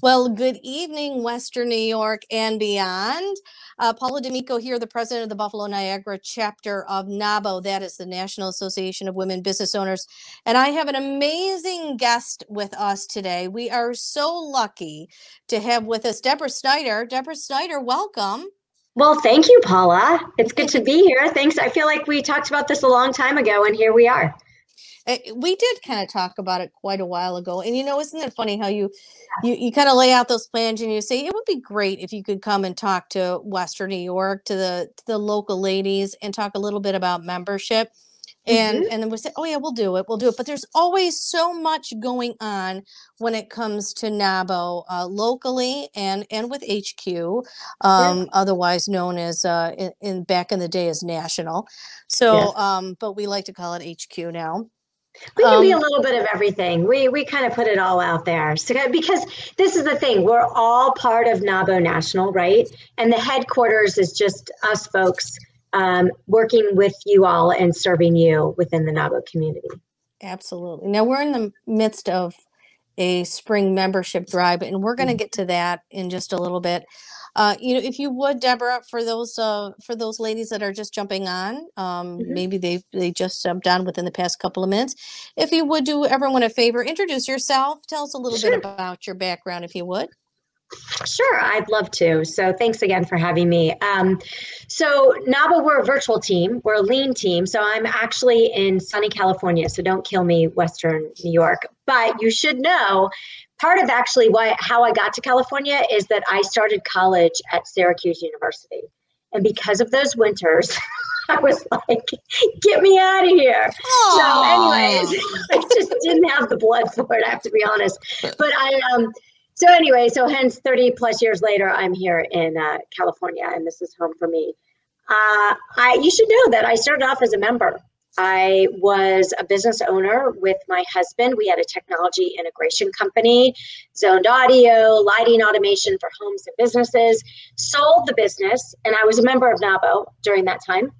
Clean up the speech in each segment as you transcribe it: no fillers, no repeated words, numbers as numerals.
Well, good evening, Western New York and beyond. Paula D'Amico here, the president of the Buffalo Niagara chapter of NAWBO. That is the National Association of Women Business Owners. And I have an amazing guest with us today. We are so lucky to have with us Deborah Snyder. Deborah Snyder, welcome. Well, thank you, Paula. It's good to be here. Thanks. I feel like we talked about this a long time ago, and here we are. We did kind of talk about it quite a while ago. And, isn't it funny how you kind of lay out those plans and you say, it would be great if you could come and talk to Western New York, to the local ladies and talk a little bit about membership. And then we say, oh yeah, we'll do it. But there's always so much going on when it comes to NAWBO locally and with HQ, otherwise known as in back in the day as national. So, but we like to call it HQ now. We can be a little bit of everything. We kind of put it all out there. So, because this is the thing, we're all part of NAWBO National, right? And the headquarters is just us folks working with you all and serving you within the NAWBO community. Absolutely. Now we're in the midst of a spring membership drive, and we're going to get to that in just a little bit. If you would, Deborah, for those ladies that are just jumping on, maybe they just jumped on within the past couple of minutes. If you would do everyone a favor, introduce yourself. Tell us a little bit about your background, if you would. Sure, I'd love to. So thanks again for having me. So NAWBO, we're a virtual team. We're a lean team. So I'm actually in sunny California. So don't kill me, Western New York. But you should know, part of actually how I got to California is that I started college at Syracuse University. And because of those winters, I was like, get me out of here. Aww. So anyways, I just didn't have the blood for it, I have to be honest. But so hence 30 plus years later, I'm here in California, and this is home for me. You should know that I started off as a member. I was a business owner with my husband. We had a technology integration company, zoned audio, lighting automation for homes and businesses, sold the business, and I was a member of NAWBO during that time.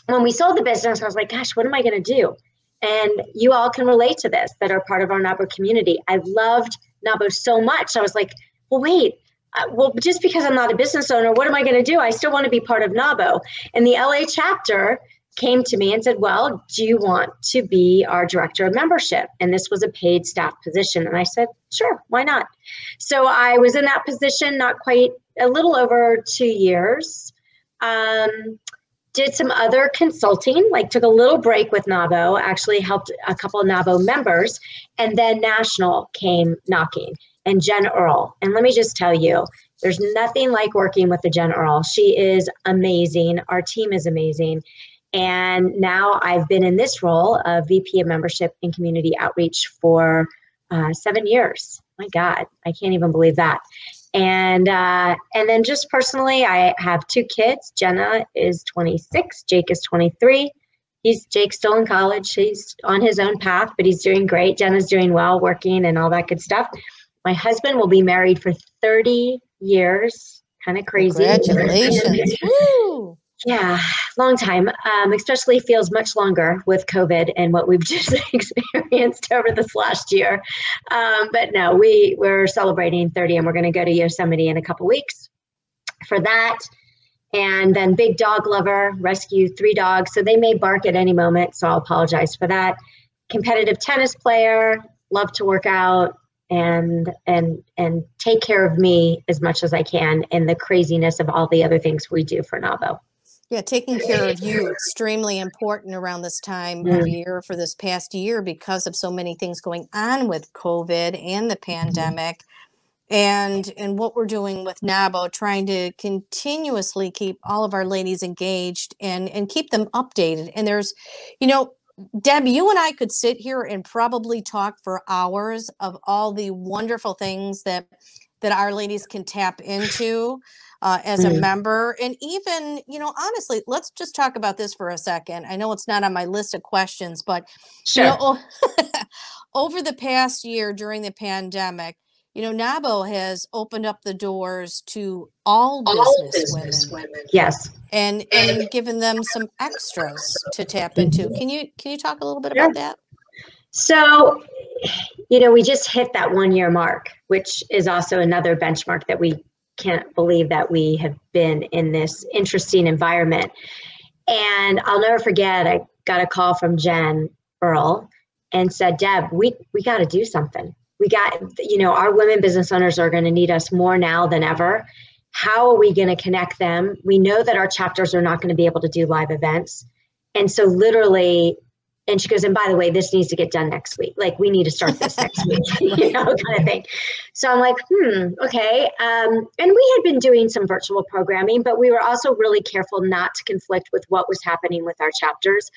When we sold the business, I was like, gosh, what am I going to do? And you all can relate to this that are part of our NAWBO community. I loved NAWBO so much. I was like, well, wait, just because I'm not a business owner, what am I going to do? I still want to be part of NAWBO. And the LA chapter came to me and said, well, do you want to be our director of membership? And this was a paid staff position. And I said, sure, why not? So I was in that position, not quite, a little over 2 years. Did some other consulting, like took a little break with NAWBO, actually helped a couple of NAWBO members, and then National came knocking, and Jen Earl. And let me just tell you, there's nothing like working with the Jen Earl. She is amazing. Our team is amazing. And now I've been in this role of VP of Membership and Community Outreach for 7 years. My God, I can't even believe that. And then just personally, I have 2 kids. Jenna is 26. Jake is 23. Jake's still in college. He's on his own path, but he's doing great. Jenna's doing well, working and all that good stuff. My husband will be married for 30 years. Kind of crazy. Congratulations. Woo! Yeah, long time, especially feels much longer with COVID and what we've just experienced over this last year. But no, we're celebrating 30 and we're going to go to Yosemite in a couple weeks for that. And then big dog lover, rescue 3 dogs. So they may bark at any moment. So I'll apologize for that. Competitive tennis player, love to work out and take care of me as much as I can in the craziness of all the other things we do for NAWBO. Yeah, taking care of you, extremely important around this time of year for this past year because of so many things going on with COVID and the pandemic and what we're doing with NAWBO, trying to continuously keep all of our ladies engaged and keep them updated. And there's, Deb, you and I could sit here and probably talk for hours of all the wonderful things that our ladies can tap into as a member. And even, honestly, let's just talk about this for a second. I know it's not on my list of questions, but sure. Over the past year during the pandemic, NAWBO has opened up the doors to all business women. Yes. And given them some extras to tap into. Can you talk a little bit about that? So, we just hit that 1 year mark, which is also another benchmark that we can't believe that we have been in this interesting environment. And I'll never forget, I got a call from Jen Earl and said, Deb, we got to do something. We got, our women business owners are going to need us more now than ever. How are we going to connect them? We know that our chapters are not going to be able to do live events. And so literally, and she goes, and by the way, this needs to get done next week. Like, we need to start this next week, kind of thing. So I'm like, okay. And we had been doing some virtual programming, but we were also really careful not to conflict with what was happening with our chapters.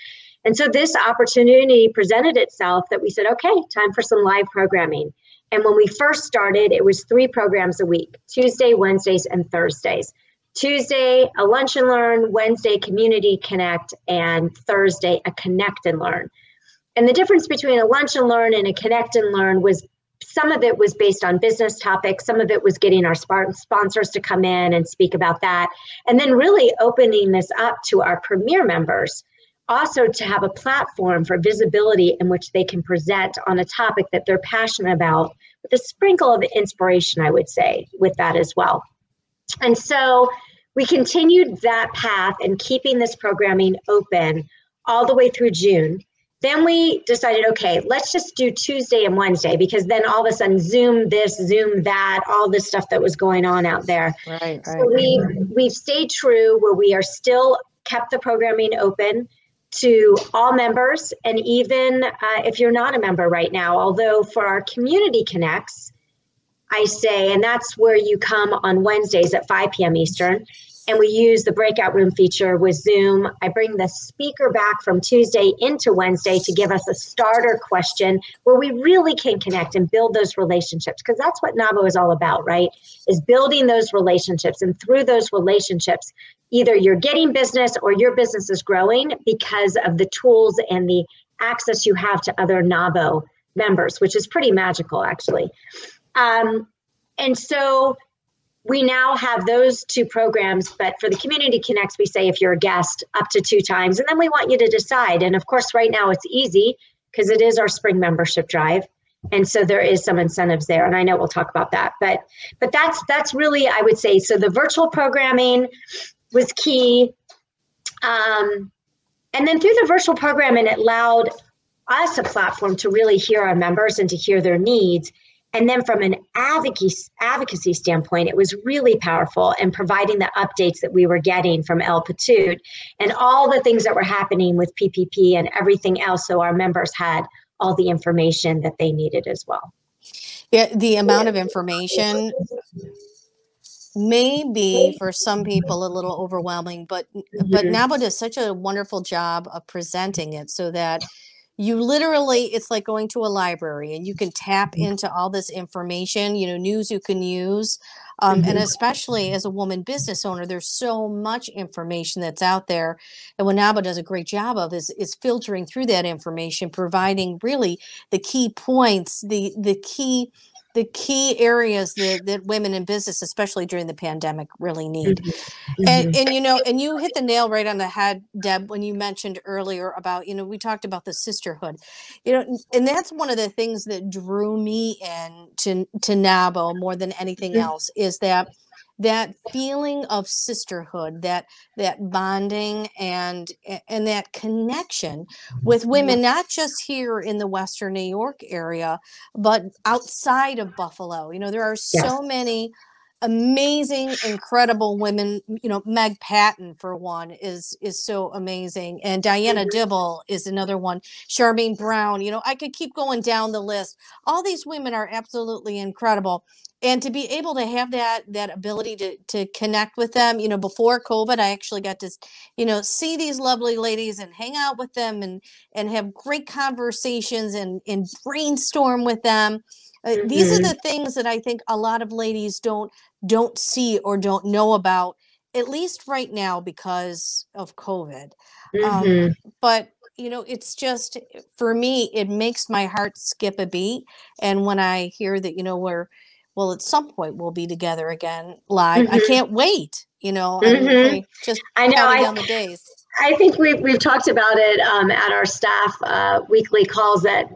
And so this opportunity presented itself that we said, okay, time for some live programming. And when we first started, it was 3 programs a week, Tuesday, Wednesdays, and Thursdays. Tuesday, a lunch and learn, Wednesday, community connect, and Thursday, a connect and learn. And the difference between a lunch and learn and a connect and learn was some of it was based on business topics. Some of it was getting our sponsors to come in and speak about that. And then really opening this up to our premier members, also to have a platform for visibility in which they can present on a topic that they're passionate about, with a sprinkle of inspiration, I would say, with that as well. And so we continued that path and keeping this programming open all the way through June. Then we decided, okay, let's just do Tuesday and Wednesday, because then all of a sudden Zoom this, Zoom that, all this stuff that was going on out there. Right. So we've stayed true where we are still kept the programming open to all members. And even if you're not a member right now, although for our community connects, I say, and that's where you come on Wednesdays at 5 p.m. Eastern, and we use the breakout room feature with Zoom. I bring the speaker back from Tuesday into Wednesday to give us a starter question where we really can connect and build those relationships, because that's what NAWBO is all about, right? Is building those relationships. And through those relationships, either you're getting business or your business is growing because of the tools and the access you have to other NAWBO members, which is pretty magical, actually. And so we now have those 2 programs, but for the Community Connects, we say if you're a guest, up to 2 times, and then we want you to decide. And of course, right now it's easy because it is our spring membership drive. And so there is some incentives there, and I know we'll talk about that, but that's really, I would say, so the virtual programming was key. And then through the virtual programming, it allowed us a platform to really hear our members and to hear their needs. And then from an advocacy standpoint, it was really powerful in providing the updates that we were getting from El Patute and all the things that were happening with PPP and everything else. So our members had all the information that they needed as well. Yeah, the amount of information may be for some people a little overwhelming, but NAWBO does such a wonderful job of presenting it so that you literally, it's like going to a library and you can tap into all this information, news you can use. And especially as a woman business owner, there's so much information that's out there. And what NAWBO does a great job of is filtering through that information, providing really the key points, the key areas that women in business, especially during the pandemic, really need. And you hit the nail right on the head, Deb, when you mentioned earlier about, we talked about the sisterhood, and that's one of the things that drew me in to NAWBO more than anything else, is that feeling of sisterhood, that bonding and that connection with women, not just here in the Western New York area, but outside of Buffalo. There are so many amazing, incredible women. Meg Patton, for one, is so amazing, and Diana Dibble is another one. Charmaine Brown. I could keep going down the list. All these women are absolutely incredible, and to be able to have that ability to connect with them. Before COVID, I actually got to see these lovely ladies and hang out with them and have great conversations and brainstorm with them. These are the things that I think a lot of ladies don't see or don't know about, at least right now because of COVID. But it's just, for me, it makes my heart skip a beat. And when I hear that, well, at some point we'll be together again live, I can't wait. I'm just counting down the days. I think we've talked about it at our staff weekly calls that,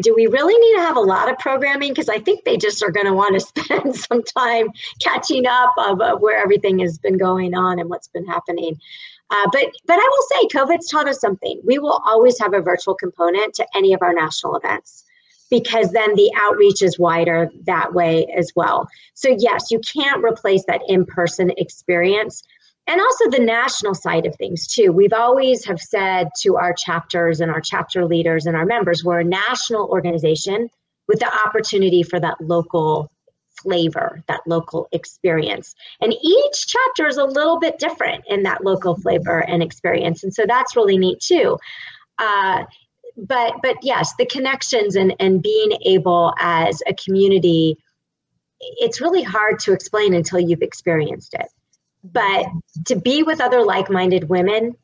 do we really need to have a lot of programming? Because I think they just are going to want to spend some time catching up of where everything has been going on and what's been happening. But I will say COVID's taught us something. We will always have a virtual component to any of our national events, because then the outreach is wider that way as well. So yes, you can't replace that in-person experience. And also the national side of things too. We've always have said to our chapters and our chapter leaders and our members, we're a national organization with the opportunity for that local flavor, that local experience. And each chapter is a little bit different in that local flavor and experience. And so that's really neat too. But yes, the connections and being able as a community, it's really hard to explain until you've experienced it. But to be with other like-minded women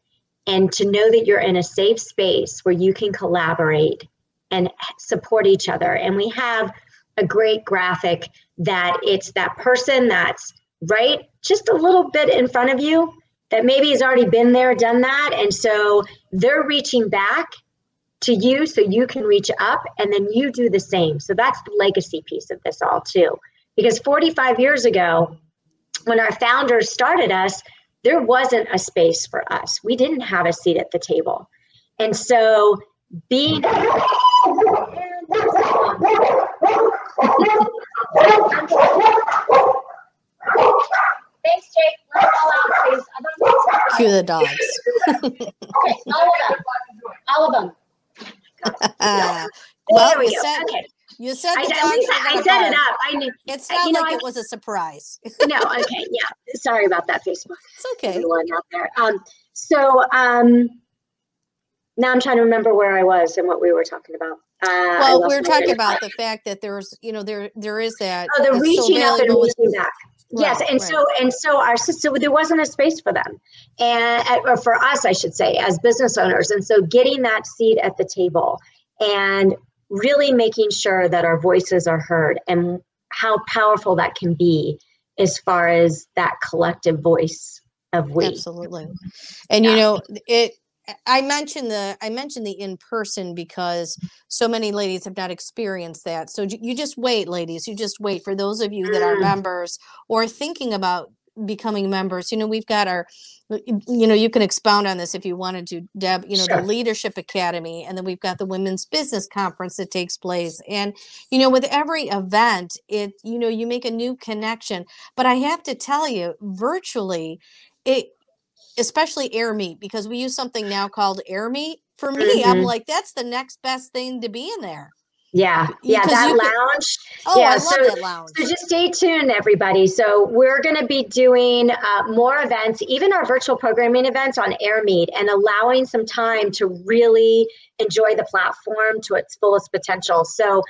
and to know that you're in a safe space where you can collaborate and support each other. And we have a great graphic that it's that person that's right just a little bit in front of you that maybe has already been there, done that. And so they're reaching back to you so you can reach up, and then you do the same. So that's the legacy piece of this all too. Because 45 years ago, when our founders started us, there wasn't a space for us. We didn't have a seat at the table. And so being... Thanks, Jake. Let's all out, please. Cue the dogs. Okay, all of them. Well, you said the dogs I set it up. I knew. It's not like it was a surprise. No, okay, yeah. Sorry about that, Facebook. It's okay. Everyone out there. Now I'm trying to remember where I was and what we were talking about. Well, we're talking about the fact that there's, there is that. Oh, the reaching up and reaching back. Yes, Right, and right. so our sister, there wasn't a space for them, or for us, I should say, as business owners. And so getting that seat at the table and really making sure that our voices are heard, and how powerful that can be as far as that collective voice of we. Absolutely. And I mentioned the in-person because so many ladies have not experienced that. So you just wait, ladies. You just wait. For those of you that are members or thinking about becoming members, we've got our, you can expound on this if you wanted to, Deb, Sure. the Leadership Academy, and then we've got the Women's Business Conference that takes place. And, with every event, you make a new connection. But I have to tell you, virtually, especially Air Meet, because we use something now called Air Meet. For me, I'm like, that's the next best thing to be in there. Yeah, that lounge. Oh, yeah, I love that lounge. So just stay tuned, everybody. So we're going to be doing more events, even our virtual programming events on Air Meet, and allowing some time to really enjoy the platform to its fullest potential. So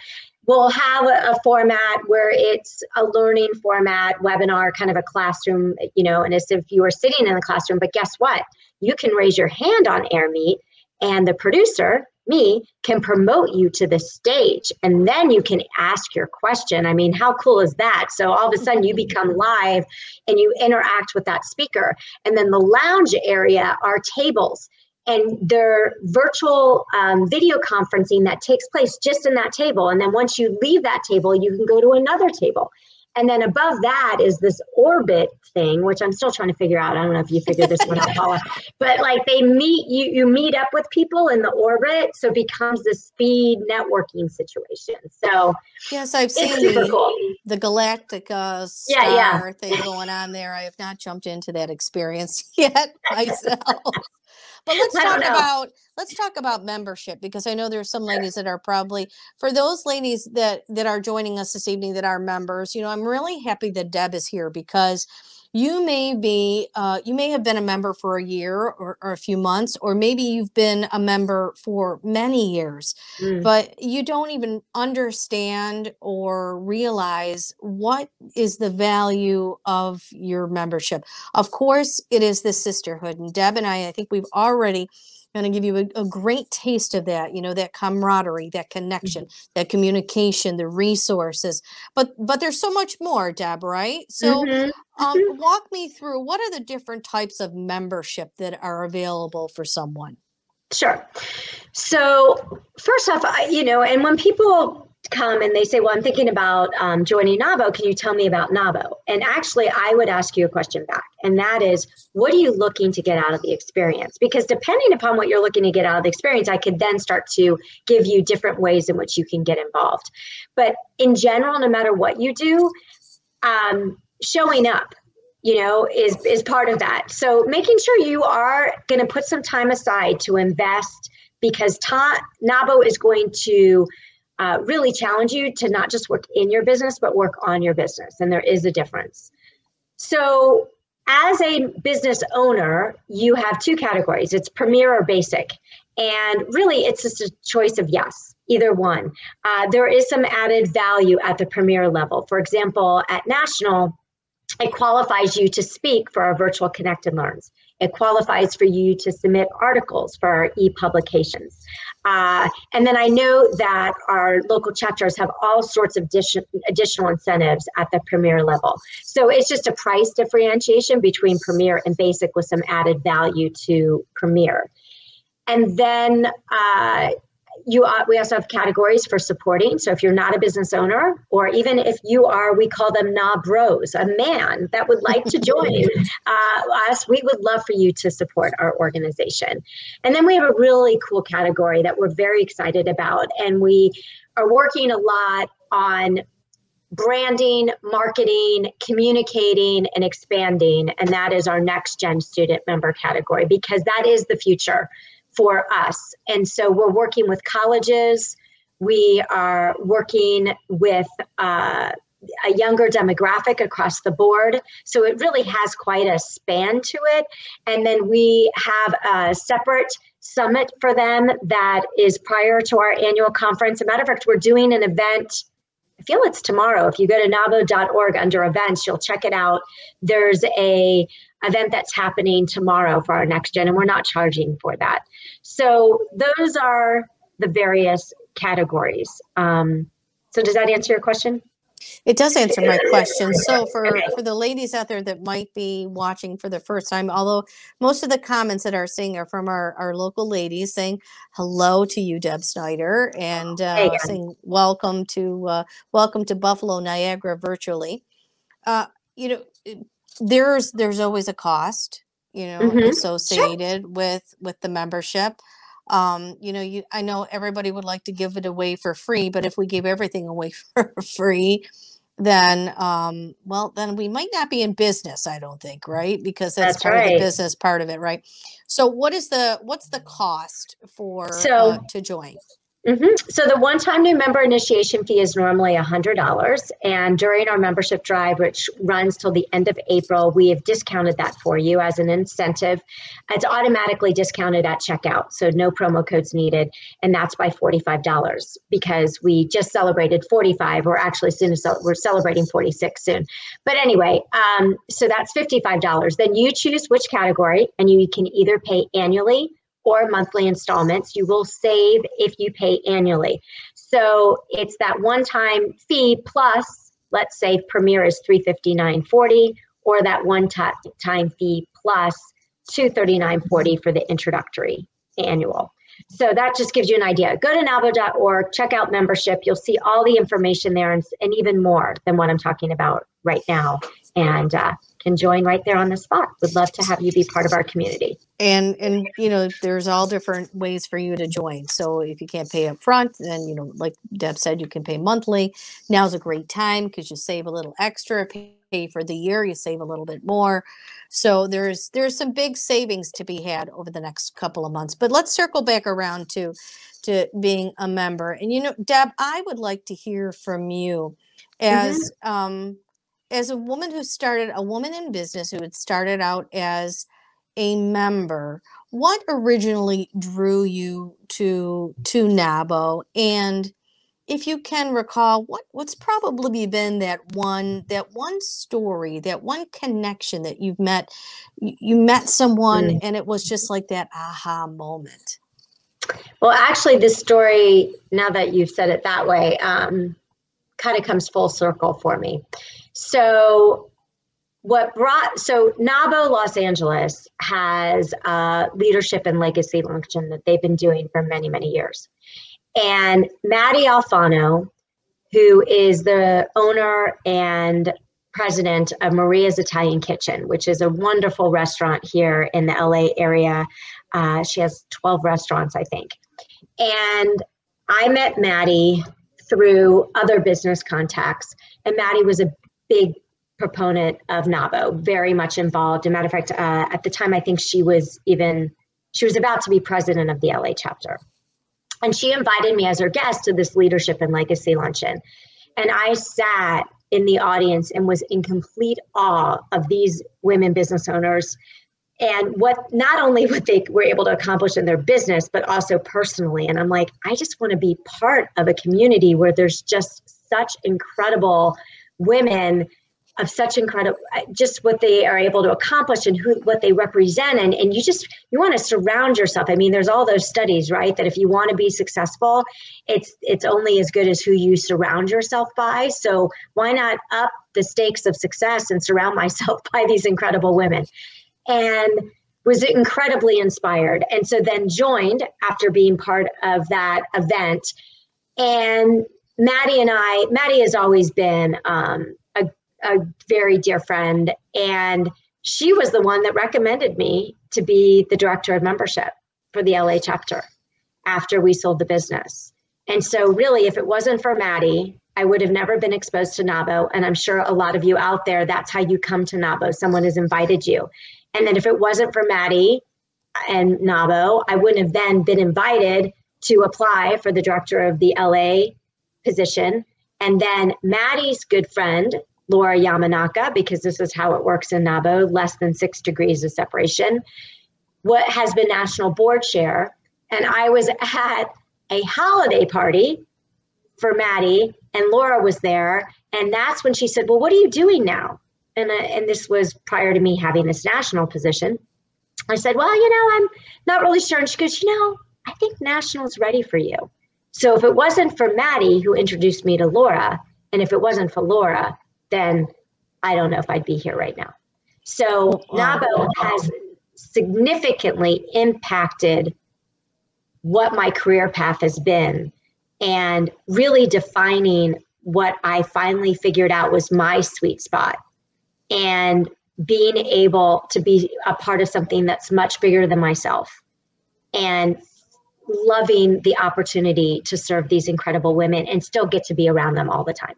we'll have a format where it's a learning format, webinar, kind of a classroom, and as if you were sitting in the classroom. But guess what? You can raise your hand on Air Meet, and the producer, me, can promote you to the stage, and then you can ask your question. I mean, how cool is that? So all of a sudden you become live and you interact with that speaker. And then the lounge area are tables, and they're virtual video conferencing that takes place just in that table. And then once you leave that table, you can go to another table. And then above that is this orbit thing, which I'm still trying to figure out. I don't know if you figured this one out, Paula. But like they meet, you meet up with people in the orbit. So it becomes this speed networking situation. So yes, I've seen the Galactica star thing going on there. I have not jumped into that experience yet myself. But let's talk about membership, because I know there's some ladies that are probably, for those ladies that are joining us this evening that are members, I'm really happy that Deb is here, because you may have been a member for a year or a few months, or maybe you've been a member for many years, but you don't even understand or realize what is the value of your membership. Of course, it is the sisterhood. And Deb and I think we've already going to give you a great taste of that, that camaraderie, that connection, that communication, the resources. But there's so much more, Deb, right? So walk me through, what are the different types of membership that are available for someone? Sure. So first off, and when people come and they say, well, I'm thinking about joining NAWBO, can you tell me about NAWBO? And actually, I would ask you a question back, and that is, what are you looking to get out of the experience? Because depending upon what you're looking to get out of the experience, I could then start to give you different ways in which you can get involved. But in general, no matter what you do, showing up, is part of that. So making sure you are going to put some time aside to invest, because NAWBO is going to really challenge you to not just work in your business, but work on your business. And there is a difference. So as a business owner, you have two categories. It's Premier or Basic. And really, it's just a choice of yes, either one. There is some added value at the Premier level. For example, at National, it qualifies you to speak for our virtual Connect and Learns. It qualifies for you to submit articles for our e-publications. And then I know that our local chapters have all sorts of additional incentives at the Premier level. So it's just a price differentiation between Premier and Basic with some added value to Premier. And then we also have categories for supporting. So if you're not a business owner, or even if you are, we call them NAWBROs, a man that would like to join us, we would love for you to support our organization. And then we have a really cool category that we're very excited about. And we are working a lot on branding, marketing, communicating, and expanding. And that is our next gen student member category, because that is the future for us. And so we're working with colleges. We are working with a younger demographic across the board. So it really has quite a span to it. And then we have a separate summit for them that is prior to our annual conference. As a matter of fact, we're doing an event, I feel it's tomorrow. If you go to nawbo.org under events, you'll check it out. There's a event that's happening tomorrow for our next gen, and we're not charging for that. So those are the various categories. So does that answer your question? It does answer my question. So for the ladies out there that might be watching for the first time, although most of the comments that are seeing are from our local ladies saying hello to you, Deb Snyder, and saying welcome to Buffalo, Niagara virtually. There's always a cost, associated with the membership. I know everybody would like to give it away for free, but if we gave everything away for free, then then we might not be in business, I don't think, right? Because that's part of the business part of it, right? So what's the cost for to join? So the one-time new member initiation fee is normally $100, and during our membership drive, which runs till the end of April, we have discounted that for you as an incentive. It's automatically discounted at checkout, so no promo codes needed, and that's by $45 because we just celebrated 45. We're actually we're celebrating 46 soon. But anyway, so that's $55. Then you choose which category, and you can either pay annually or monthly installments. You will save if you pay annually. So it's that one-time fee plus, let's say Premier is $359.40, or that one-time fee plus $239.40 for the introductory annual. So that just gives you an idea. Go to nawbo.org, check out membership. You'll see all the information there, and even more than what I'm talking about right now. And can join right there on the spot. Would love to have you be part of our community. And there's all different ways for you to join. So if you can't pay up front, then, like Deb said, you can pay monthly. Now's a great time because you save a little extra. Pay for the year, you save a little bit more. So there's some big savings to be had over the next couple of months. But let's circle back around to being a member. And, Deb, I would like to hear from you as a woman a woman in business who had started out as a member. What originally drew you to NAWBO? And if you can recall, what's probably been that one story, that one connection that you met someone and it was just like that aha moment? Well, actually, this story, now that you've said it that way, kind of comes full circle for me. So so NAWBO Los Angeles has a leadership and legacy luncheon that they've been doing for many, many years. And Maddie Alfano, who is the owner and president of Maria's Italian Kitchen, which is a wonderful restaurant here in the LA area. She has 12 restaurants, I think. And I met Maddie through other business contacts. And Maddie was a big proponent of NAWBO, very much involved. As a matter of fact, at the time, I think she was about to be president of the LA chapter. And she invited me as her guest to this leadership and legacy luncheon. And I sat in the audience and was in complete awe of these women business owners and not only what they were able to accomplish in their business, but also personally. And I'm like, I just want to be part of a community where there's just such incredible women of such incredible, just what they are able to accomplish and what they represent. And you want to surround yourself. I mean, there's all those studies, right? That if you want to be successful, it's only as good as who you surround yourself by. So why not up the stakes of success and surround myself by these incredible women? And was incredibly inspired. And so then joined after being part of that event. And Maddie has always been a very dear friend. And she was the one that recommended me to be the director of membership for the LA chapter after we sold the business. And so really, if it wasn't for Maddie, I would have never been exposed to NAWBO. And I'm sure a lot of you out there, that's how you come to NAWBO. Someone has invited you. And then if it wasn't for Maddie and NAWBO, I wouldn't have then been invited to apply for the director of the LA position. And then Maddie's good friend, Laura Yamanaka, because this is how it works in NAWBO, less than 6 degrees of separation, what has been national board chair. And I was at a holiday party for Maddie, and Laura was there. And that's when she said, well, what are you doing now? And this was prior to me having this national position. I said, well, I'm not really sure. And she goes, I think national's ready for you. So if it wasn't for Maddie, who introduced me to Laura, and if it wasn't for Laura, then I don't know if I'd be here right now. So NAWBO has significantly impacted what my career path has been and really defining what I finally figured out was my sweet spot and being able to be a part of something that's much bigger than myself and loving the opportunity to serve these incredible women and still get to be around them all the time.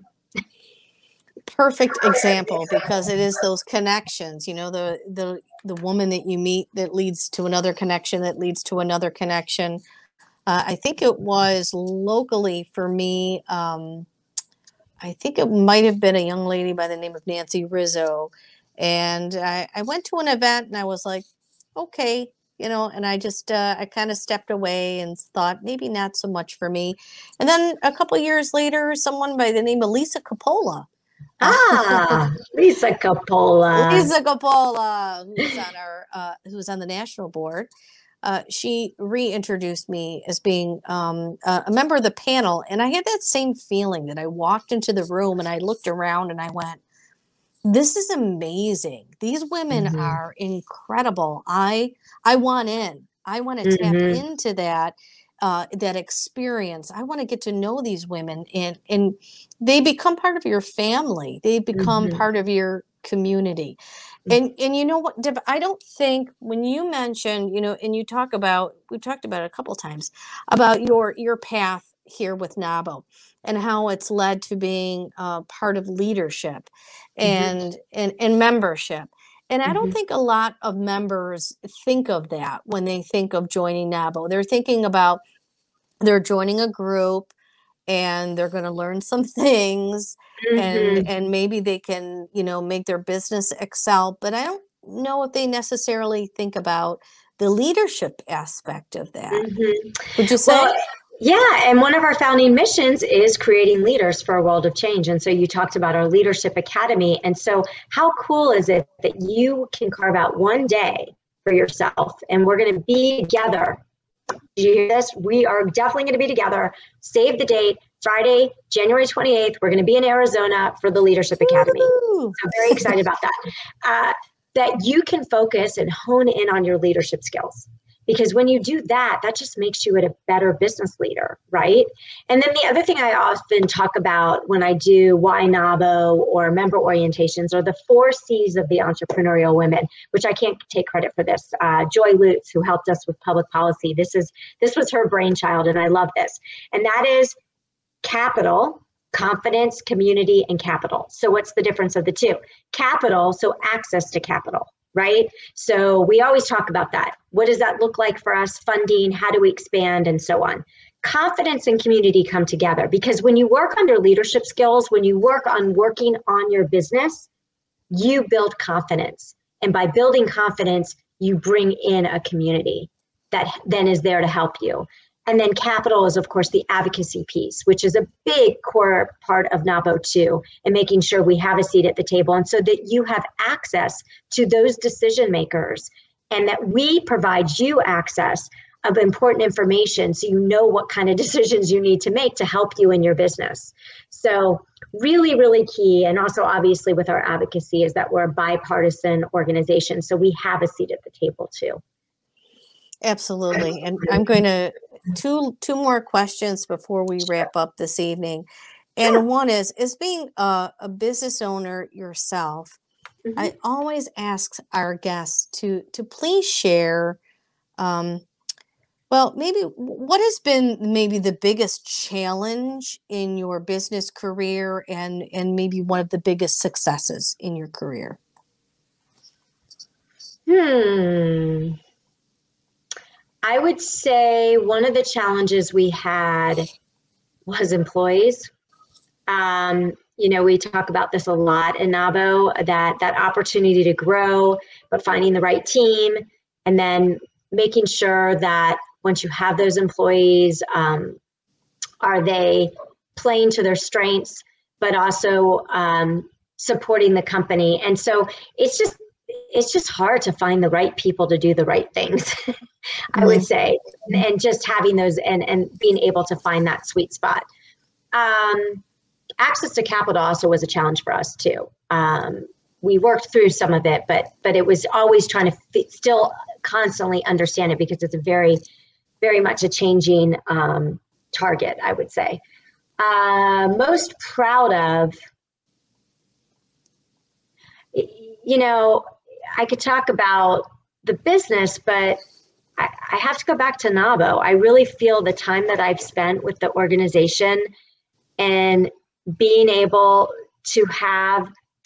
Perfect example, because it is those connections, the woman that you meet that leads to another connection that leads to another connection. I think it was locally for me. I think it might have been a young lady by the name of Nancy Rizzo. And I went to an event and I was like, okay, and I just, I kind of stepped away and thought maybe not so much for me. And then a couple of years later, someone by the name of Lisa Coppola. Lisa Coppola. Lisa Coppola, who's on the national board. She reintroduced me as being a member of the panel. And I had that same feeling that I walked into the room and I looked around and I went, this is amazing. These women are incredible. I want in. I want to tap into that experience. I want to get to know these women, and they become part of your family. They become part of your community. And you know what, Deb, I don't think when you mentioned, and we've talked about it a couple of times about your path here with NAWBO and how it's led to being part of leadership and membership. And I don't think a lot of members think of that when they think of joining NAWBO. They're thinking about they're joining a group and they're going to learn some things and maybe they can, make their business excel. But I don't know if they necessarily think about the leadership aspect of that. Would you say? Well, yeah. And one of our founding missions is creating leaders for a world of change. And so you talked about our Leadership Academy. And so how cool is it that you can carve out one day for yourself and we're going to be together Did you hear this? We are definitely going to be together. Save the date, Friday, January 28th. We're going to be in Arizona for the Leadership Academy. So I'm very excited about that. That you can focus and hone in on your leadership skills. Because when you do that, that just makes you a better business leader, right? And then the other thing I often talk about when I do Why NAWBO or member orientations are the 4 C's of the entrepreneurial women, which I can't take credit for this. Joy Lutz, who helped us with public policy, this was her brainchild, and I love this. And that is capital, confidence, community, and capital. So what's the difference of the two? Capital, so access to capital, right? So we always talk about that. What does that look like for us? Funding, how do we expand, and so on. Confidence and community come together because when you work under leadership skills, when you work on working on your business, you build confidence. And by building confidence, you bring in a community that then is there to help you. And then capital is, of course, the advocacy piece, which is a big core part of NAWBO too, and making sure we have a seat at the table. And so that you have access to those decision makers and that we provide you access of important information so you know what kind of decisions you need to make to help you in your business. So really, really key. And also obviously with our advocacy is that we're a bipartisan organization. So we have a seat at the table too. Absolutely. And I'm going to two more questions before we wrap up this evening. And one is being a business owner yourself, I always ask our guests to please share, well, maybe what has been maybe the biggest challenge in your business career and maybe one of the biggest successes in your career? I would say one of the challenges we had was employees. You know, we talk about this a lot in NAWBO, that opportunity to grow, but finding the right team, and then making sure that once you have those employees, are they playing to their strengths, but also supporting the company. And so it's just hard to find the right people to do the right things, I would say, and just having those and being able to find that sweet spot. Access to capital also was a challenge for us too. We worked through some of it, but it was always trying to still constantly understand it because it's a very, very much a changing target, I would say. Most proud of, you know, I could talk about the business, but I have to go back to NAWBO. I really feel the time that I've spent with the organization and being able to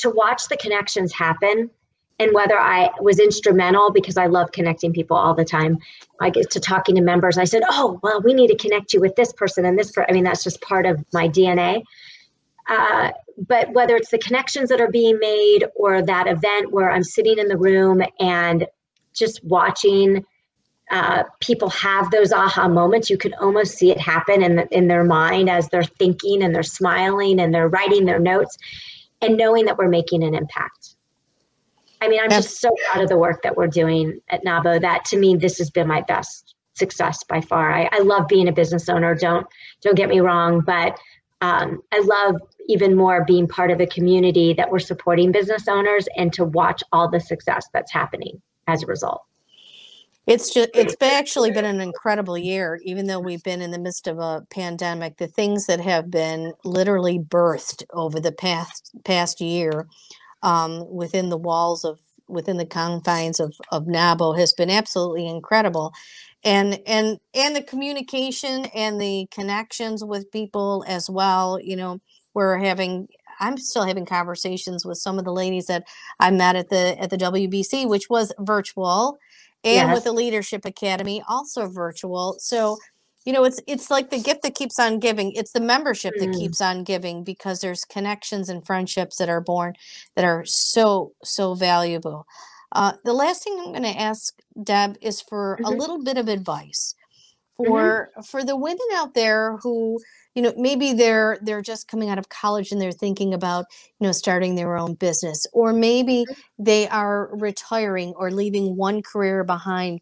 watch the connections happen, and whether I was instrumental, because I love connecting people all the time. I get to talking to members. I said, oh, well, we need to connect you with this person and this person. I mean, that's just part of my DNA. But whether it's the connections that are being made or that event where I'm sitting in the room and just watching people have those aha moments, you can almost see it happen in their mind as they're thinking and they're smiling and they're writing their notes and knowing that we're making an impact. I mean, I'm just so proud of the work that we're doing at NAWBO. That to me, this has been my best success by far. I love being a business owner. Don't get me wrong, but I love even more being part of a community that we're supporting business owners and to watch all the success that's happening as a result. It's actually been an incredible year, even though we've been in the midst of a pandemic. The things that have been literally birthed over the past year within the confines of NAWBO has been absolutely incredible. And the communication and the connections with people as well. You know, I'm still having conversations with some of the ladies that I met at the WBC, which was virtual, and with the Leadership Academy, also virtual. So, you know, it's like the gift that keeps on giving. It's the membership that keeps on giving, because there's connections and friendships that are born that are so valuable. The last thing I'm going to ask, Deb, is for a little bit of advice for the women out there who, you know, maybe they're just coming out of college and they're thinking about, you know, starting their own business, or maybe they are retiring or leaving one career behind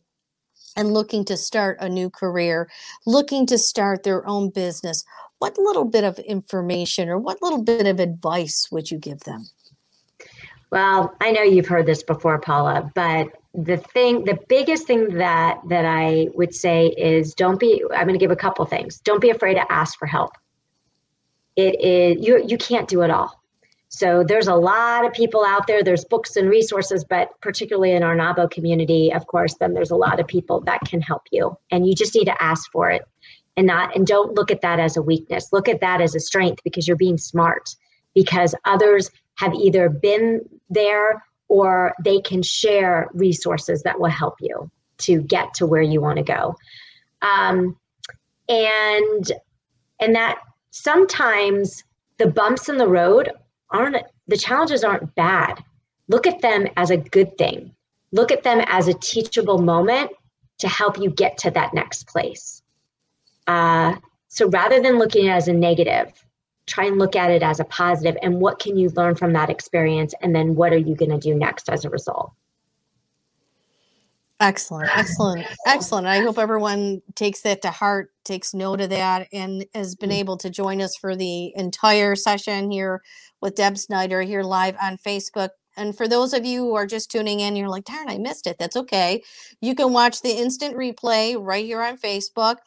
and looking to start a new career, looking to start their own business, what little bit of information or what little bit of advice would you give them? Well, I know you've heard this before, Paula, but the biggest thing that I would say is I'm going to give a couple things. Don't be afraid to ask for help. You can't do it all. So there's a lot of people out there, there's books and resources, but particularly in our NAWBO community, of course, then there's a lot of people that can help you, and you just need to ask for it and don't look at that as a weakness. Look at that as a strength, because you're being smart, because others have either been there or they can share resources that will help you to get to where you want to go. And that sometimes the bumps in the road the challenges aren't bad. Look at them as a good thing. Look at them as a teachable moment to help you get to that next place. So rather than looking at it as a negative, try and look at it as a positive, and what can you learn from that experience, and then what are you going to do next as a result? Excellent, excellent, excellent. I hope everyone takes that to heart, takes note of that, and has been able to join us for the entire session here with Deb Snyder here live on Facebook. And for those of you who are just tuning in, you're like, darn, I missed it. That's okay. You can watch the instant replay right here on Facebook.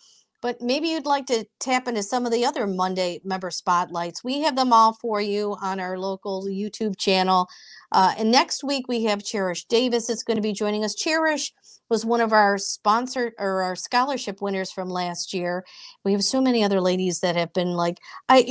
But maybe you'd like to tap into some of the other Monday member spotlights. We have them all for you on our local YouTube channel. And next week we have Cherish Davis that's going to be joining us. Cherish was one of our sponsored or our scholarship winners from last year. We have so many other ladies that have been like, I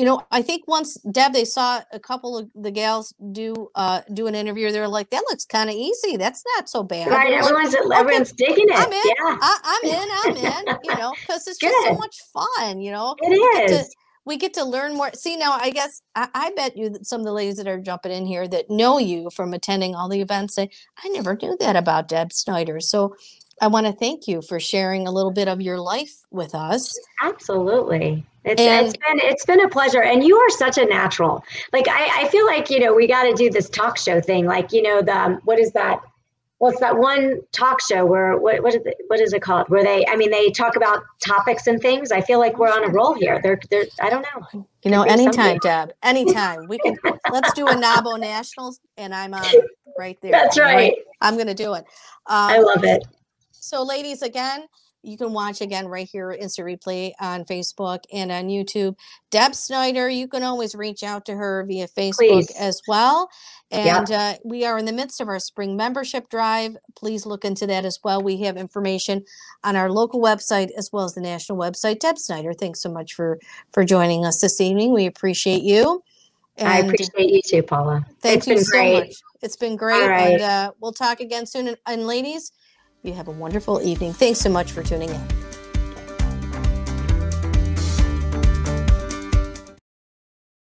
think once, Deb, they saw a couple of the gals do an interview. They were like, that looks kind of easy. That's not so bad. Right, everyone's digging it. I'm in. Yeah. I'm in, because it's just so much fun, It is. We get to learn more. See, now, I guess I bet you that some of the ladies that are jumping in here that know you from attending all the events say, I never knew that about Deb Snyder. So I want to thank you for sharing a little bit of your life with us. Absolutely. It's been a pleasure. And you are such a natural. Like, I feel like, we got to do this talk show thing. Like, what is that? Well, it's that one talk show where, what is it called? Where they talk about topics and things. I feel like we're on a roll here. They're I don't know. Anytime, Deb, anytime. Let's do a NAWBO Nationals, and I'm on right there. That's right. I'm going to do it. I love it. So ladies, again, you can watch again right here, instant replay on Facebook and on YouTube. Deb Snyder, you can always reach out to her via Facebook as well. And we are in the midst of our spring membership drive. Please look into that as well. We have information on our local website as well as the national website. Deb Snyder, thanks so much for joining us this evening. We appreciate you. And I appreciate you too, Paula. It's been so much. It's been great. All right. And we'll talk again soon. And ladies, you have a wonderful evening. Thanks so much for tuning in.